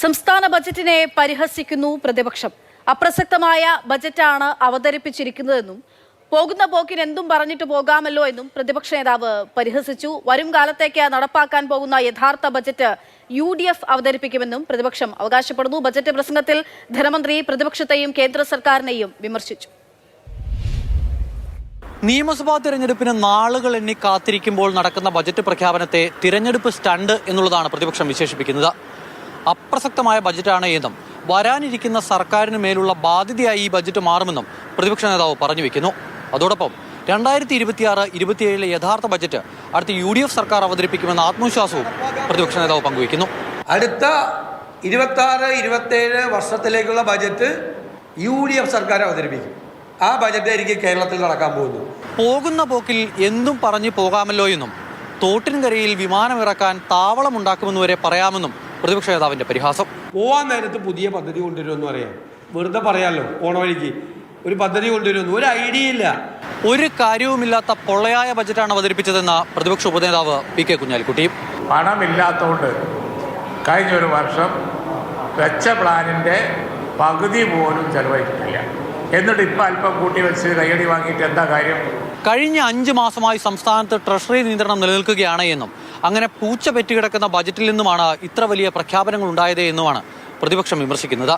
സംസ്ഥാന ബജറ്റിനെ പരിഹസിക്കുന്നു പ്രതിപക്ഷം. അപ്രസക്തമായ ബജറ്റാണ് അവതരിപ്പിച്ചിരിക്കുന്നതെന്നും പോകുന്ന പോക്കിന് എന്തും പറഞ്ഞിട്ട് പോകാമല്ലോ എന്നും പ്രതിപക്ഷ നേതാവ് പരിഹസിച്ചു. വരും കാലത്തേക്ക് നടപ്പാക്കാൻ പോകുന്ന യഥാർത്ഥ ബജറ്റ് UDF അവതരിപ്പിക്കുമെന്നും പ്രതിപക്ഷം അവകാശപ്പെടുന്നു. ബജറ്റ് പ്രസംഗത്തിൽ ധനമന്ത്രി പ്രതിപക്ഷത്തെയും കേന്ദ്ര സർക്കാരിനെയും വിമർശിച്ചു. നിയമസഭാ തിരഞ്ഞെടുപ്പിന് നാളുകൾ എണ്ണി കാത്തിരിക്കുമ്പോൾ നടക്കുന്ന ബജറ്റ് പ്രഖ്യാപനത്തെ തിരഞ്ഞെടുപ്പ് സ്റ്റണ്ട് എന്നുള്ളതാണ് പ്രതിപക്ഷം വിശേഷിപ്പിക്കുന്നത്. അപ്രസക്തമായ ബജറ്റാണ് എന്നും വരാനിരിക്കുന്ന സർക്കാരിന് മേലുള്ള ബാധ്യതയായി ഈ ബജറ്റ് മാറുമെന്നും പ്രതിപക്ഷ നേതാവ് പറഞ്ഞു വെക്കുന്നു. അതോടൊപ്പം 2026-27 യഥാർത്ഥ ബജറ്റ് അടുത്ത UDF സർക്കാർ അവതരിപ്പിക്കുമെന്ന ആത്മവിശ്വാസവും പ്രതിപക്ഷ നേതാവ് പങ്കുവയ്ക്കുന്നു. അടുത്ത 26-27 വർഷത്തിലേക്കുള്ള ബജറ്റ് UDF സർക്കാർ അവതരിപ്പിക്കും. ആ ബജറ്റായിരിക്കും കേരളത്തിൽ നടക്കാൻ പോകുന്നു. പോകുന്ന പോക്കിൽ എന്തും പറഞ്ഞു പോകാമല്ലോ എന്നും തോട്ടിൻകരയിൽ വിമാനമിറക്കാൻ താവളമുണ്ടാക്കുമെന്ന് വരെ പറയാമെന്നും പ്രതിപക്ഷ നേതാവിന്റെ പരിഹാസം. പോവാൻ നേരത്ത് പുതിയ പദ്ധതി കൊണ്ടുവരുമെന്ന് പറയാം. വെറുതെ പറയാമല്ലോ, പോണ വഴിക്ക് ഒരു പദ്ധതി കൊണ്ടുവരുമെന്ന് ഒരു ഐഡിയ ഇല്ല. ഒരു കാര്യവുമില്ലാത്ത പൊള്ളയായ ബജറ്റാണ് അവതരിപ്പിച്ചതെന്ന പ്രതിപക്ഷ ഉപനേതാവ് PK കുഞ്ഞാലിക്കുട്ടി. പണമില്ലാത്തതുകൊണ്ട് കഴിഞ്ഞൊരു വർഷം വെച്ച പ്ലാനിൻ്റെ പകുതി പോലും ചെലവഴിച്ചിട്ടില്ല. എന്നിട്ട് ഇപ്പം അല്പം കൂട്ടി വെച്ച് കയ്യടി വാങ്ങിയിട്ട് എന്താ കാര്യം? കഴിഞ്ഞ 5 മാസമായി സംസ്ഥാനത്ത് ട്രഷറി നിയന്ത്രണം നിലനിൽക്കുകയാണ് എന്നും അങ്ങനെ പൂച്ച പെറ്റുകിടക്കുന്ന ബജറ്റിൽ നിന്നുമാണ് ഇത്ര വലിയ പ്രഖ്യാപനങ്ങൾ ഉണ്ടായത് എന്നുമാണ് പ്രതിപക്ഷം വിമർശിക്കുന്നത്.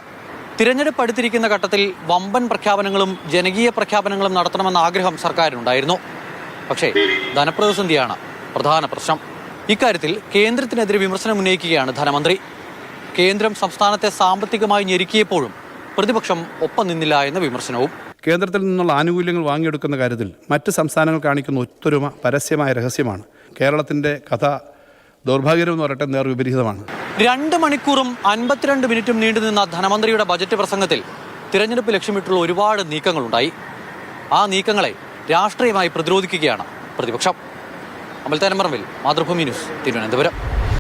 തിരഞ്ഞെടുപ്പ് അടുത്തിരിക്കുന്ന ഘട്ടത്തിൽ വമ്പൻ പ്രഖ്യാപനങ്ങളും ജനകീയ പ്രഖ്യാപനങ്ങളും നടത്തണമെന്ന ആഗ്രഹം സർക്കാരിനുണ്ടായിരുന്നു. പക്ഷേ ധനപ്രതിസന്ധിയാണ് പ്രധാന പ്രശ്നം. ഇക്കാര്യത്തിൽ കേന്ദ്രത്തിനെതിരെ വിമർശനം ഉന്നയിക്കുകയാണ് ധനമന്ത്രി. കേന്ദ്രം സംസ്ഥാനത്തെ സാമ്പത്തികമായി ഞെരുക്കിയപ്പോഴും പ്രതിപക്ഷം ഒപ്പം നിന്നില്ല എന്ന വിമർശനവും. കേന്ദ്രത്തിൽ നിന്നുള്ള ആനുകൂല്യങ്ങൾ വാങ്ങിയെടുക്കുന്ന കാര്യത്തിൽ മറ്റ് സംസ്ഥാനങ്ങൾ കാണിക്കുന്ന ഒത്തൊരുമ പരസ്യമായ രഹസ്യമാണ്. കേരളത്തിൻ്റെ കഥ ദൗർഭാഗ്യമെന്ന് പറയട്ടെ നേർവിപരീതമാണ്. 2 മണിക്കൂറും 52 മിനിറ്റും നീണ്ടുനിന്ന ധനമന്ത്രിയുടെ ബജറ്റ് പ്രസംഗത്തിൽ തിരഞ്ഞെടുപ്പ് ലക്ഷ്യമിട്ടുള്ള ഒരുപാട് നീക്കങ്ങളുണ്ടായി. ആ നീക്കങ്ങളെ രാഷ്ട്രീയമായി പ്രതിരോധിക്കുകയാണ് പ്രതിപക്ഷം. അമൽ തേനമറമ്പിൽ, മാതൃഭൂമി ന്യൂസ്, തിരുവനന്തപുരം.